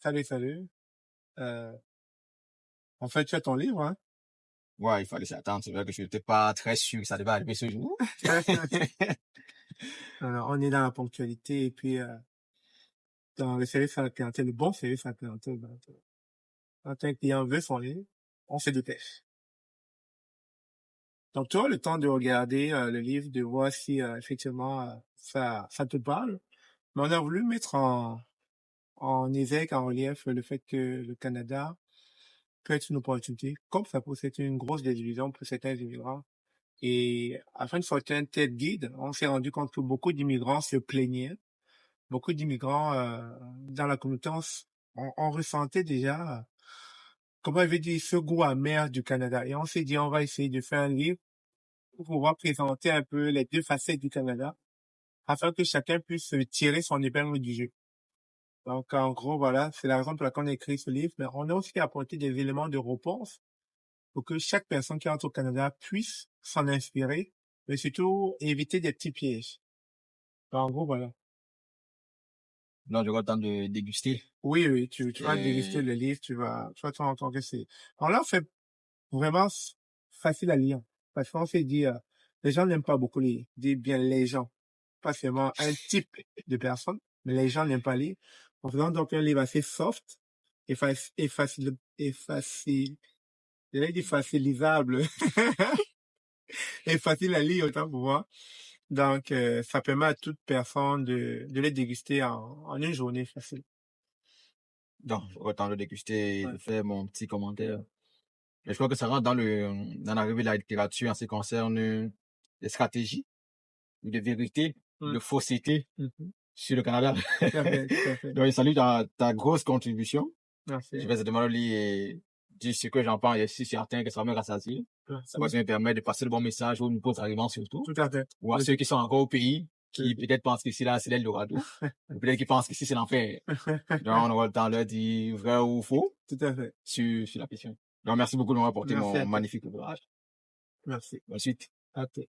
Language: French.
Salut, salut. Euh, En fait, tu as ton livre, hein? Ouais, il fallait s'attendre. C'est vrai que je n'étais pas très sûr que ça devait arriver ce jour. Alors, on est dans la ponctualité et puis dans le service à la clientèle, le bon service à la clientèle. Quand un client veut son livre, on se dépêche. Donc, tu as le temps de regarder le livre, de voir si effectivement ça te parle. Mais on a voulu mettre en éveil, en relief, le fait que le Canada peut être une opportunité, comme ça peut être une grosse désillusion pour certains immigrants. Et afin de sortir un tel guide, on s'est rendu compte que beaucoup d'immigrants se plaignaient. Beaucoup d'immigrants dans la communauté on ressentait déjà, comment je vais dire, ce goût amer du Canada. Et on s'est dit, on va essayer de faire un livre pour pouvoir présenter un peu les deux facettes du Canada, afin que chacun puisse tirer son épingle du jeu. Donc, en gros, voilà, c'est la raison pour laquelle on a écrit ce livre. Mais on a aussi apporté des éléments de réponse pour que chaque personne qui entre au Canada puisse s'en inspirer, mais surtout éviter des petits pièges. En gros, voilà. Donc, j'aurai le temps de déguster. Oui, oui, tu vas déguster Et le livre, tu vas te rendre compte que c'est... Alors là, on fait vraiment facile à lire. Parce qu'on s'est dit, les gens n'aiment pas beaucoup lire. Dis bien les gens. Pas seulement un type de personne, mais les gens n'aiment pas lire. En faisant donc un livre assez soft et facile, j'allais dire facilisable et facile à lire autant pour moi. Donc, ça permet à toute personne de les déguster en une journée facile. donc, j'aurai le temps de déguster et Ouais. de faire mon petit commentaire. Et je crois que ça rentre dans l'arrivée de la littérature en ce qui concerne les stratégies, de vérité, Mm. de fausseté Mhm. sur le Canada. Tout à fait, tout à fait. Donc, je salue ta grosse contribution. Merci. Je vais certainement le lire et dire ce que j'en pense. Et je suis certain que ça va me rassasier. Ça va me permettre de passer le bon message aux nouveaux arrivants surtout, Tout à fait. ou à Oui. ceux qui sont encore au pays, qui Oui. peut-être pensent qu'ici là c'est l'Eldorado, ou peut-être qui pensent qu'ici c'est l'enfer. Donc on aura le temps de leur dire vrai ou faux Tout à fait. sur la question. Donc merci beaucoup de m'avoir apporté Merci mon à toi. magnifique ouvrage. Merci. Bonne suite. À toi.